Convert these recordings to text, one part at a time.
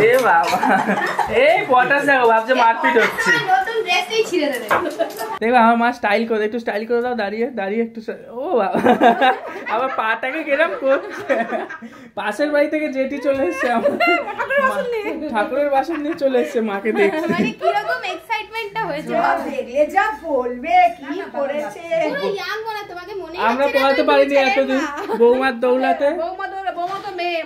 এ বাবা এই পটাশ দেখো ভাবছে মারপিট হচ্ছে। দেখো আমার মা স্টাইল করে, একটু স্টাইল করে দাও, দাঁড়িয়ে দাঁড়িয়ে একটু। ও বাবা আমার পাটাকে কিরম করছে। পাশের বাড়ি থেকে জেঠি চলে এসছে, ঠাকুরের বাসন নিয়ে চলে এসছে মাকে দেখতে। মানে কিরকম এক্সাইটমেন্টটা হয়েছে, দেখলে যা বলবে কি করেছে। পুরো ইয়াং মনে, তোমাকে মনে আমরা পড়াতে পারিনি এতদিন বৌমার দৌলাতে। বৌমা তো মেয়ে।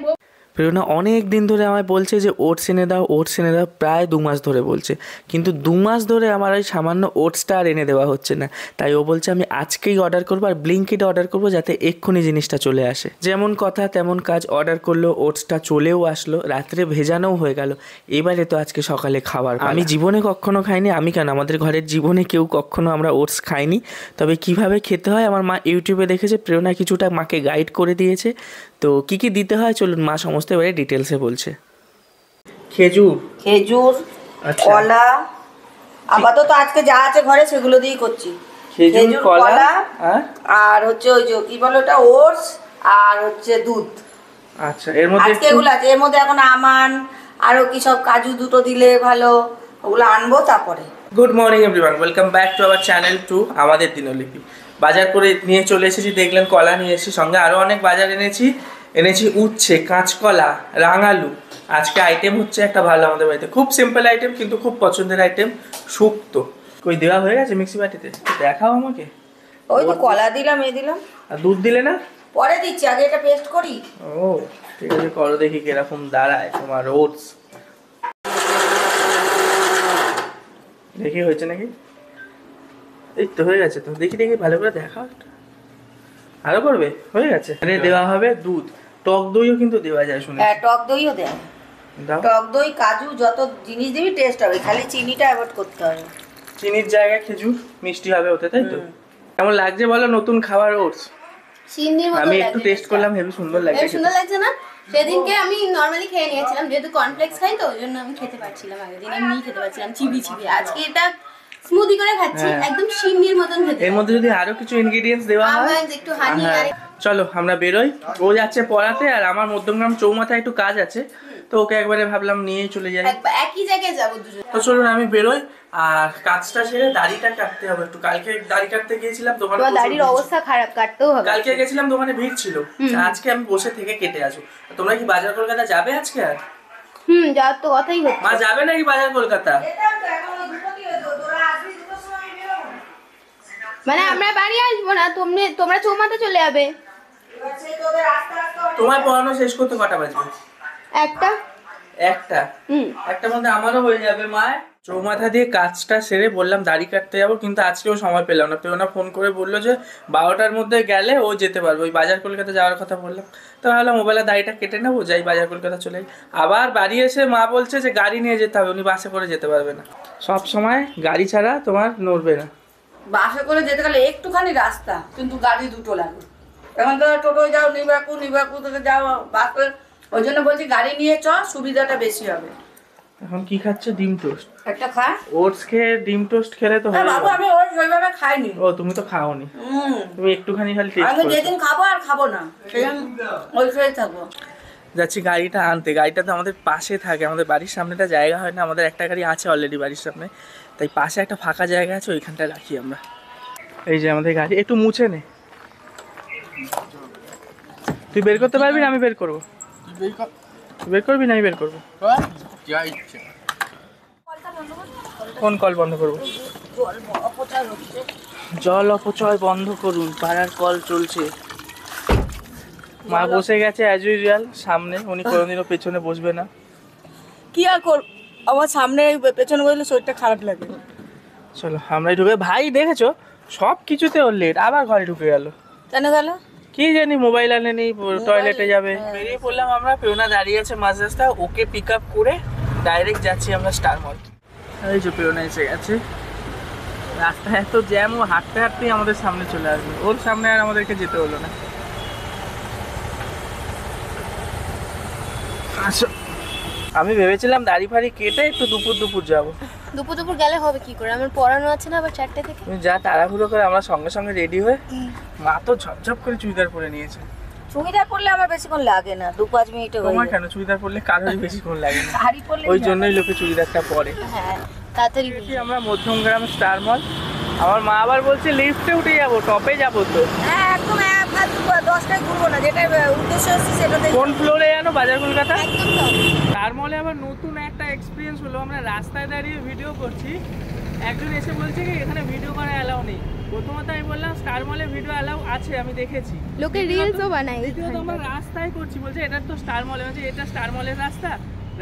প্রেরণা অনেক দিন ধরে আমায় বলছে যে ওটস এনে দাও, ওটস এনে দাও, প্রায় 2 মাস ধরে বলছে, কিন্তু 2 মাস ধরে আমার ওই সামান্য ওটসটা আর এনে দেওয়া হচ্ছে না। তাই ও বলছে আমি আজকেই অর্ডার করবো আর ব্লিঙ্কিটে অর্ডার করবো, যাতে এক্ষুনি জিনিসটা চলে আসে। যেমন কথা তেমন কাজ, অর্ডার করলো, ওটসটা চলেও আসলো, রাত্রে ভেজানোও হয়ে গেল। এবারে তো আজকে সকালে খাবার। আমি জীবনে কখনো খাইনি, আমি কেন, আমাদের ঘরের জীবনে কেউ কখনো আমরা ওটস খাইনি। তবে কিভাবে খেতে হয় আমার মা ইউটিউবে দেখেছে, প্রেরণা কিছুটা মাকে গাইড করে দিয়েছে। তো কি কি দিতে হয় চলুন মা সমস্ত এবারে ডিটেলসে বলছে। খেজুর, কলা, আপাতত আজকে যা আছে ঘরে সেগুলো দিয়েই করছি। খেজুর, কলা আর হচ্ছে ওই যে কি বলে ওটা, ওটস আর হচ্ছে দুধ। আচ্ছা, এর মধ্যে আজকে এগুলো আছে, এর মধ্যে এখন আমান আরো কি সব কাজু দুটো দিলে ভালো, ওগুলো আনবো তারপরে। Good morning everyone, welcome back to our channel to আমাদের দিনলিপি। বাজার করে নিয়ে চলে এসেছি, দেখলেন কলা নিয়ে এসেছি, সঙ্গে আরও অনেক বাজার এনেছি উচ্ছে, কাঁচকলা, রাঙালু। আজকে আইটেম হচ্ছে একটা ভালো আমাদের বাড়িতে, খুব সিম্পল আইটেম কিন্তু খুব পছন্দের আইটেম, শুক্তো। কই দেওয়া হয়ে গেছে মিক্সি বাটিতে? দেখাও আমাকে। ওই তো কলা দিলাম, দিলাম। আর দুধ দিলে না? পরে দিচ্ছি, আগে এটা পেস্ট করি। ও ঠিক আছে, করো দেখি কিরকম দাঁড়ায় তোমার ওটস। দেখি হয়েছে নাকি? এই তো হয়ে গেছে তো, দেখি ভালো করে দেখাও। আরো করবে? হয়ে গেছে। দেওয়া হবে দুধ, টক দইও কিন্তু দেওয়া যায় শুনে। হ্যাঁ, টক দইও দেয়। টক দই, কাজু, যত জিনিস দিবি টেস্ট হবে, খালি চিনিটা অ্যাভয়েড করতে হবে। চিনির জায়গায় খেজুর মিষ্টি হবে ওতে, তাই তো? কেমন লাগছে বলো নতুন খাবার ওটস? আমি একটু টেস্ট করলাম, হেবি সুন্দর লাগছে। সুন্দর লাগছে না? সেদিনকে আমি নরমালি খেয়ে নিয়েছিলাম, যেহেতু কর্নফ্লেক্স খাই তো ওই জন্য আমি খেতে পারছিলাম, আগের দিন এমনি খেতে পারছিলাম চিবি। আজকে এটা স্মুদি করে খাচ্ছি, একদম সিন্নির মতন খেতে। এর মধ্যে যদি আরো কিছু ইনগ্রেডিয়েন্টস দেওয়া হয়, একটু হানি আর। চলো আমরা বেরোই, ও যাচ্ছে পড়াতে আর আমার মধ্যমগ্রাম চৌমাথায় একটু কাজ আছে, তো ওকে একবারে ভাবলাম নিয়েই চলে যাই, একই জায়গায় যাবো দুজন। তো চলুন আমি বেরোই। আর কাজটা সেরে দাড়িটা কাটতে হবে একটু, কালকে দাড়ি কাটতে গিয়েছিলাম দোকানে, দাড়ির অবস্থা খারাপ, কাটতেও হবে। কালকে গেছিলাম দোকানে ভিড় ছিল, আজকে আমি বসে থেকে কেটে আসবো। তোমরা কি বাজার কলকাতা যাবে আজকে? আর যাওয়ার তো কথাই হচ্ছে। মা যাবে নাকি বাজার কলকাতা? মানে আমরা বাড়ি আসবো না, তোমরা চৌমাথা চলে যাবে। তোমার পড়ানো শেষ করতে কটা বাজবে? একটা মধ্যে আমারও হয়ে যাবে। মা চৌমাথা দিয়ে কাজটা সেরে বললাম দাড়ি কাটতে যাবো, কিন্তু আজকেও সময় পেলাম না। প্রেরণা ফোন করে বললো যে 12টার মধ্যে গেলে ও যেতে পারবে, ওই বাজার কলকাতা যাওয়ার কথা বললাম। তো ভাবলাম মোবাইলে দাড়িটা কেটে নেবো, যাই বাজার কলকাতা চলে যাই। আবার বাড়ি এসে মা বলছে যে গাড়ি নিয়ে যেতে হবে, উনি বাসে করে যেতে পারবে না, সব সময় গাড়ি ছাড়া তোমার নড়বে না। বাসে করে যেতে গেলে একটুখানি রাস্তা, কিন্তু গাড়ি দুটো লাগে। এখন তো টোটোয় যাও, নিবাকু থেকে যাও বাসে, ওই জন্য বলছি গাড়ি নিয়ে চ, সুবিধাটা বেশি হবে। এখন কি খাচ্ছে? ডিম টোস্ট। একটা খা। ওটস খেয়ে ডিম টোস্ট খেলে তো হবে। বাবু আমি ওইভাবে খাইনি। ও তুমি তো খাওনি, তুমি একটুখানি খালি টেস্ট আমি করো। যেদিন খাবো আর খাবো না, সেদিন ওই খেয়ে থাকবো। যাচ্ছি গাড়িটা আনতে, গাড়িটা তো আমাদের পাশে থাকে, আমাদের বাড়ির সামনেটা জায়গা হয় না, আমাদের একটা গাড়ি আছে অলরেডি বাড়ির সামনে, তাই পাশে একটা ফাঁকা জায়গা আছে, ওইখানটা রাখি আমরা। এই যে আমাদের গাড়ি, একটু মুছে নে। তুই বের করতে পারবি না? আমি বের করবো। তুই বের করবি না আমি বের করবো? কোন কল বন্ধ করবো? জল অপচয় বন্ধ করুন, পাড়ার কল চলছে। মা বসে গেছে অ্যাজ ইউজুয়াল সামনে, উনি কোনোদিনও পেছনে বসবে না। কি আর কর, আমার সামনে পেছনে বসলে শরীরটা খারাপ লাগে। চলো আমরাই ঢুকে, ভাই দেখেছো সব কিছুতে ওর লেট, আবার ঘরে ঢুকে গেল। কেন গেল কি জানি, মোবাইল আনেনি, টয়লেটে যাবে। বেরিয়ে পড়লাম আমরা, প্রেরণা দাঁড়িয়ে আছে মাঝ রাস্তা, ওকে পিক আপ করে ডাইরেক্ট যাচ্ছি আমরা স্টার মল। এই যে প্রেরণা এসে গেছে, রাস্তায় এত জ্যাম, ও হাঁটতে হাঁটতেই আমাদের সামনে চলে আসবে, ওর সামনে আর আমাদেরকে যেতে হলো না। আসো, আমি ভেবেছিলাম দাড়ি ফাড়ি কেটে একটু দুপুর যাবো। দুপুর গেলে হবে কি করে, আমার পড়ানো আছে না আবার 4টে থেকে। তুমি যা তাড়াহুড়ো করে, আমরা সঙ্গে সঙ্গে রেডি হয়ে, মা তো ঝপঝপ করে চুড়িদার পরে নিয়েছে। চুড়িদার পরলে আমার বেশিক্ষণ লাগে না, 2-5 মিনিটে হয়ে তোমার যায়। কেন চুড়িদার পরলে কারোরই বেশিক্ষণ লাগে না, শাড়ি পরলে ওই জন্যই লোকে চুড়িদারটা পরে। হ্যাঁ তাড়াতাড়ি দেখি আমরা মধ্যমগ্রাম স্টার মল, আমার মা আবার বলছে লিফটে উঠে যাবো, টপে যাবো তো। হ্যাঁ একদম ফালতু 10টায় ঘুরবো না, যেটা উদ্দেশ্য হচ্ছে সেটাতে। কোন ফ্লোরে জানো বাজার কলকাতা? একদম top। স্টার মলে আবার নতুন একটা এক্সপিরিয়েন্স হলো, আমরা রাস্তায় দাঁড়িয়ে ভিডিও করছি, একজন এসে বলছে কি এখানে ভিডিও করা অ্যালাউ নেই। প্রথমত আমি বললাম স্টার মলে ভিডিও অ্যালাউ আছে, আমি দেখেছি, লোকে রিলসও বানায়। দ্বিতীয়ত আমরা রাস্তায় করছি, বলছে এটা তো স্টার মলে, বলছে এটা স্টার মলের রাস্তা,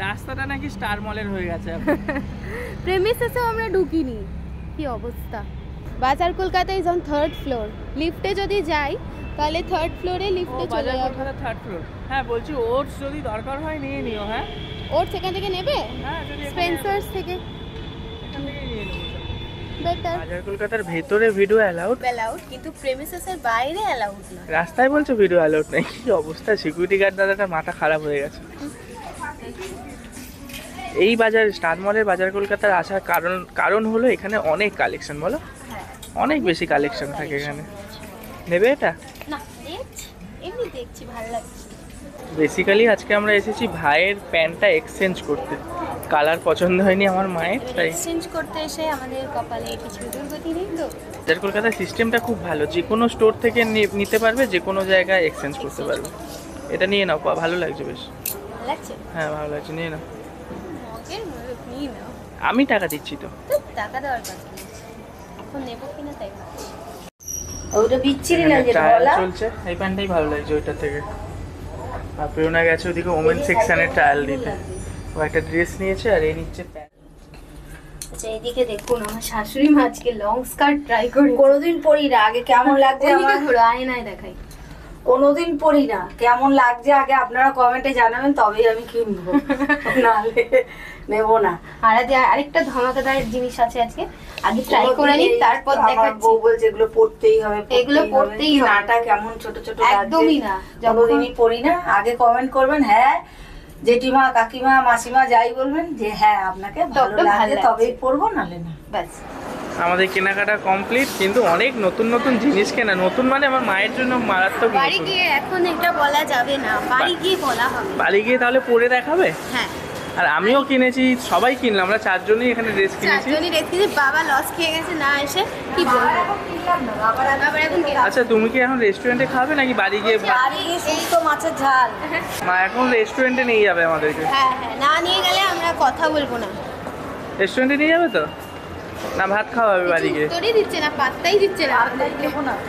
রাস্তাটা নাকি স্টার মলের হয়ে গেছে এখন। প্রেমিসেসেও আমরা ঢুকিনি, কি অবস্থা। বাজার Kolkata is on 3rd floor, লিফটে যদি যাই তাহলে 3rd ফ্লোরে লিফটে চলে বাজার যাব। Kolkata 3rd floor. হ্যাঁ বলছি ওটস যদি দরকার হয় নিয়ে নিও। হ্যাঁ ওর সেখান থেকে নেবে, হ্যাঁ যদি স্পেন্সার্স থেকে এখান থেকে নিয়ে নিও। বেটার। বাজার কলকাতার ভেতরে ভিডিও অ্যালাউড, অ্যালাউড, কিন্তু প্রেমিসেসের বাইরে অ্যালাউড না। রাস্তায় বলছে ভিডিও অ্যালাউড নেই, কি অবস্থা, সিকিউরিটি গার্ড দাদাটা মাথা খারাপ হয়ে গেছে। এই বাজার স্টার মলের বাজার কলকাতার আসার কারণ হলো এখানে অনেক কালেকশন, বলো অনেক বেশি কালেকশন থাকে এখানে। নেবে এটা? না দেখছি, এমনি দেখছি ভালো লাগছে। বেসিক্যালি আজকে আমরা এসেছি ভাইয়ের প্যান্টটা এক্সচেঞ্জ করতে, কালার পছন্দ হয়নি আমার মায়ের, তাই এক্সচেঞ্জ করতে এসে আমাদের কপালে কিছু দুর্গতি নেই তো। বাজার কলকাতার সিস্টেমটা খুব ভালো, যে কোনো স্টোর থেকে নিতে পারবে, যে কোনো জায়গায় এক্সচেঞ্জ করতে পারবে। এটা নিয়ে নাও, ভালো লাগছে বেশ। ভালো লাগছে? হ্যাঁ ভালো লাগছে, নিয়ে নাও। মগের মূল্য নিয়ে নাও। আমি টাকা দিচ্ছি তো। তো টাকা দেওয়ার কথা নেই, এখন নেবো কিনা তাই ভাবছি। ওটা বিচ্ছিরি এখানে লাগে trial বলা। চলছে, এই প্যান্টটাই ভালো লাগছে ওইটা থেকে। আর প্রেরণা গেছে ওদিকে ওমেন সেকশনের ট্রায়াল দিতে, ও একটা ড্রেস নিয়েছে আর এই নিচ্ছে প্যান্ট। আচ্ছা এইদিকে দেখুন, আমার শাশুড়ি মা আজকে লং স্কার্ট ট্রাই করে। কোনোদিন পরি না, আগে কেমন লাগছে ওইদিকে আমার, ঘোরো, আয়নায় দেখাই। কোনোদিন পরি না, কেমন লাগছে আগে আপনারা কমেন্টে জানাবেন, তবেই আমি কিনবো, নাহলে নেবো না। আর আরেকটা ধামাকাদার জিনিস আছে আজকে, আগে ট্রাই করে নিই তারপর আমার দেখাচ্ছি। বউ বলছে এগুলো পড়তেই হবে, এগুলো পড়তেই হবে। নাটা কেমন ছোট ছোট লাগছে, একদমই না। কোনোদিনই পরি না। আগে কমেন্ট করবেন, হ্যাঁ জেঠিমা কাকিমা মাসিমা যাই বলবেন যে হ্যাঁ আপনাকে ভালো তবে ভালো লাগে লাগছে। তবেই পরবো, নাহলে না। ব্যাস। আমাদের কেনাকাটা কমপ্লিট, কিন্তু অনেক নতুন নতুন জিনিস কেনা, নতুন মানে আমার মায়ের জন্য মারাত্মক বাড়ি নতুন। গিয়ে এখন এটা বলা যাবে না, বাড়ি গিয়ে বলা হবে। বাড়ি গিয়ে তাহলে পরে দেখাবে। হ্যাঁ আর আমিও কিনেছি, সবাই কিনলাম, আমরা চারজনই এখানে ড্রেস কিনেছি। চারজনই রেখেছি, বাবা লস খেয়ে গেছে না এসে, কি বলবো। আবার এখন গেলাম। আচ্ছা তুমি কি এখন রেস্টুরেন্টে খাবে নাকি বাড়ি গিয়ে বাড়ি গিয়ে শুধু মাছের ঝাল। মা এখন রেস্টুরেন্টে নিয়ে যাবে আমাদেরকে। হ্যাঁ হ্যাঁ, না নিয়ে গেলে আমরা কথা বলবো না। রেস্টুরেন্টে নিয়ে যাবে তো, না ভাত খাওয়াবে বাড়ি গিয়ে? উত্তরই দিচ্ছে না, পাত্তাই দিচ্ছে না।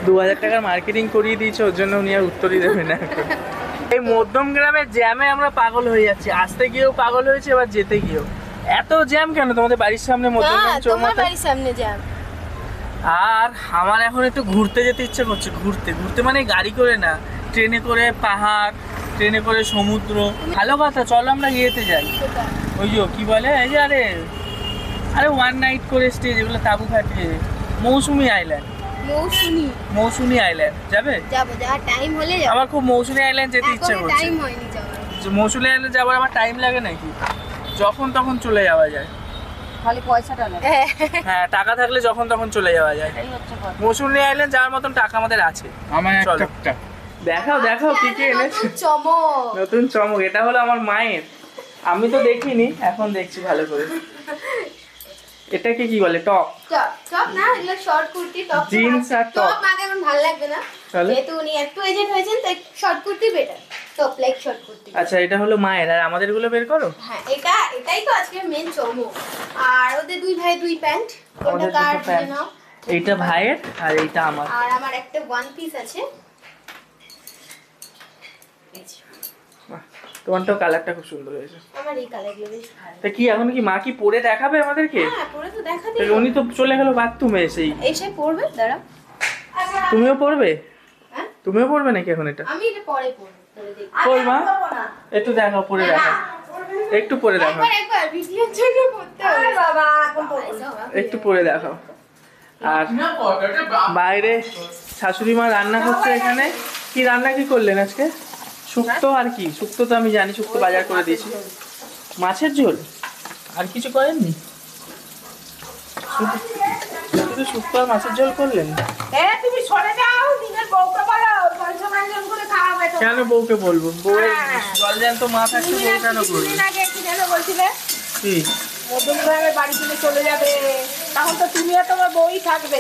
2000 টাকার মার্কেটিং করিয়ে দিয়েছে, ওর জন্য উনি আর উত্তরই দেবে না। এই মধ্যমগ্রামের জ্যামে আমরা পাগল হয়ে যাচ্ছি, আসতে গিয়েও পাগল হয়েছে, এবার যেতে গিয়েও। এত জ্যাম কেন তোমাদের বাড়ির সামনে মধ্যমগ্রাম তোমার চৌমাথা? বাড়ির সামনে যান। আর আমার এখন একটু ঘুরতে যেতে ইচ্ছে করছে, ঘুরতে ঘুরতে মানে গাড়ি করে না, ট্রেনে করে পাহাড়, ট্রেনে করে সমুদ্র। ভালো কথা, চলো আমরা ইয়েতে যাই, ওই যে কি বলে এই যে আরে আরে ওয়ান নাইট করে স্টে, যেগুলো তাবু খাটিয়ে, মৌসুমি আইল্যান্ড। মৌসুমি আইল্যান্ড যাবে? যাবো, যাওয়ার টাইম হলে যাবো। আমার খুব মৌসুমি আইল্যান্ড যেতে ইচ্ছে এখনো করছে। টাইম হয়নি যাওয়ার। যে মৌসুমি আইল্যান্ড যাবার আমার টাইম লাগে নাকি, যখন তখন চলে যাওয়া যায়। খালি পয়সাটা লাগে, হ্যাঁ টাকা থাকলে যখন তখন চলে যাওয়া যায়। এই হচ্ছে কথা। মৌসুমি আইল্যান্ড যাওয়ার মতন টাকা আমাদের আছে। আমার চলো। একটা দেখাও দেখাও কি কি এনেছে, নতুন চমক। নতুন চমক। এটা হলো আমার মায়ের, আমি তো দেখিনি, এখন দেখছি ভালো করে। এটাকে কি বলে, টপ? টপ না, এগুলো শর্ট কুর্তি। টপ Jeans আর top। টপ আগে এখন ভালো লাগবে না, তাহলে? যেহেতু উনি একটু এজেড হয়েছেন, তাই short kurti better. Top like short kurti. আচ্ছা এটা হলো মায়ের, আর আমাদের গুলো বের করো। হ্যাঁ এটাই তো আজকে মেন চমক। আর ওদের দুই ভাই দুই প্যান্ট, কোনটা আমাদের কার দুটো বুঝে প্যান্ট, নাও। এইটা ভাইয়ের আর এইটা আমার। আর আমার একটা ওয়ান পিস আছে। এই যে, বাহ, তোমারটাও কালারটা খুব সুন্দর হয়েছে। আমার এই কালারগুলো বেশ ভালো। তা কি এখন কি মা কি পরে দেখাবে আমাদেরকে? হ্যাঁ পরে তো দেখাতে তাহলে উনি তো চলে গেল বাথরুমে এসেই। এসে পড়বে, দাঁড়া। তুমিও পড়বে? হ্যাঁ তুমিও পড়বে নাকি এখন এটা? আমি এটা পরে পড়বো, পরে দেখি। কই মা, একটু দেখাও, পরে দেখাও, একটু পরে দেখাও, একবার ভিডিওর জন্য পড়তে হবে। বাবা এখন পরবো না। একটু পরে দেখাও। আর বাইরে শাশুড়ি মা রান্না করছে, এখানে কি রান্না কি করলেন আজকে? শুক্তো, আর কি শুক্তো তো আমি জানি, শুক্তো বাজার করে দিয়েছি। মাছের ঝোল, আর কিছু করেননি? শুধু শুক্তো আর মাছের ঝোল করলেন? তুমি সরে যাও, দিনের বউকে বলো পয়সা উপার্জন করে খাওয়াবে তো। কেন বউকে বলবো? বউয়ের জল জ্যান্ত মা থাকতে বউ কেন করবো? কিছুদিন আগে কি যেন বলছিলে কি মদন ভাইয়ের বাড়ি থেকে চলে যাবে, তখন তো তুমিও তোমার বউই থাকবে।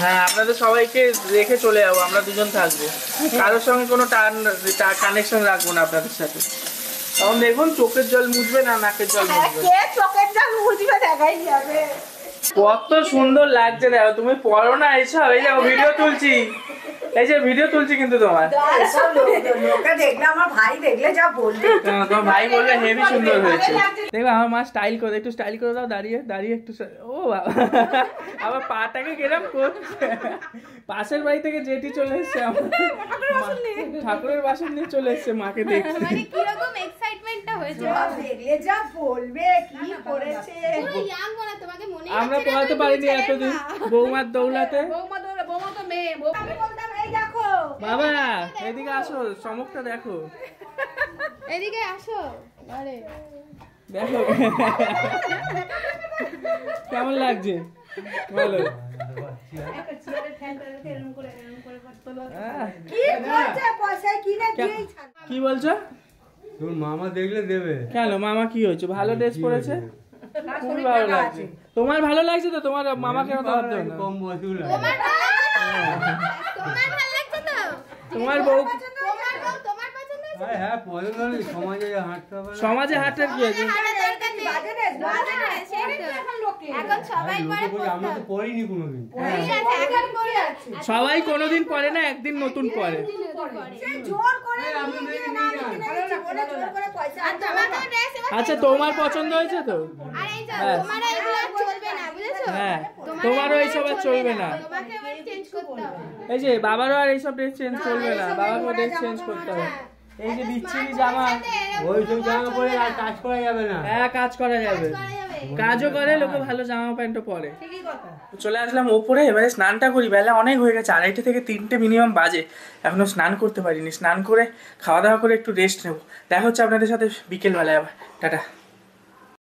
হ্যাঁ, আপনাদের সবাইকে রেখে চলে যাবো, আমরা দুজন থাকবো, কারোর সঙ্গে কোনো কানেকশন রাখবো না আপনাদের সাথে। তখন দেখুন চোখের জল মুছবে না নাকের জল মুছবে। কে চোখের জল মুছবে দেখাই যাবে। কত সুন্দর লাগছে দেখো, তুমি পড়ো না এইসব, এই যাও ভিডিও তুলছি, এই যে ভিডিও তুলছি কিন্তু তোমার। লোকে দেখলে, আমার ভাই দেখলে যা বলবে। তোমার ভাই বলবে হেভি সুন্দর হয়েছে। দেখো আমার মা স্টাইল করে, একটু স্টাইল করে দাও, দাঁড়িয়ে দাঁড়িয়ে একটু ও বাবা, আবার পাটাকে কেরম করছে। পাশের বাড়ি থেকে জেঠি চলে এসছে, ঠাকুরের বাসন নিয়ে চলে এসছে মাকে দেখতে। মানে কিরকম এক্সাইটমেন্টটা হয়েছে দেখলে যা বলবে কি করেছে। ইয়াং বলা তোমাকে মনে আমরা পড়াতে পারিনি এতদিন বৌমার দৌলাতে। বৌমা তো মেয়ে। আমি বলতাম এই দেখো বাবা এদিকে আসো, চমকটা দেখো, এদিকে আসো। আরে দেখো কেমন লাগছে বলো। কি করছে, পয়সা কিনে দিয়েই ছাড়। কি বলছো? তোর মামা দেখলে দেবে। কেন মামা কি হয়েছে? ভালো ড্রেস পরেছে, খুবই ভালো লাগছে। তোমার ভালো লাগছে তো? তোমার মামা কেন তো ভাবতে হবে না? কম বসুল তোমার ভালো লাগছে তো? তোমার বউ তোমার পছন্দ হয়েছে? হ্যাঁ পছন্দ হলে সমাজে হাঁটতে হবে না। সমাজে হাটের কি আছে? হাঁটা দরকার নেই। বাজে না, সেটাই তো। এখন সবাই লোকে পরে বলছে আমরা তো পড়িনি কোনোদিন। ঠিক আছে, এখন পরে আছে। সবাই কোনোদিন পরে না, একদিন নতুন পরে। জোর করে নিয়ে না বলে জোর করে পয়সা আর তোমাকে ড্রেস আচ্ছা তোমার পছন্দ হয়েছে তো? আর এই যে হ্যাঁ। তোমার এইগুলো আর চলবে না, বুঝেছো? হ্যাঁ, তোমারও এইসব আর চলবে না। তোমাকে এবার চেঞ্জ করতে হবে। এই যে বাবারও আর এইসব ড্রেস চেঞ্জ করবে না, বাবাকেও ড্রেস চেঞ্জ করতে হবে। এই যে বিচ্ছিরি জামা, ওই সব জামা পরে আর কাজ করা যাবে না। হ্যাঁ কাজ করা যাবে, করা যাবে। কাজও করে লোকে, ভালো জামা প্যান্টও পরে। ঠিকই কথা। চলে আসলাম ওপরে, এবারে স্নানটা করি, বেলা অনেক হয়ে গেছে, 2:30 থেকে 3টে মিনিমাম বাজে, এখনো স্নান করতে পারিনি। স্নান করে খাওয়া দাওয়া করে একটু রেস্ট নেবো। দেখা হচ্ছে আপনাদের সাথে বিকেলবেলায় আবার, টাটা।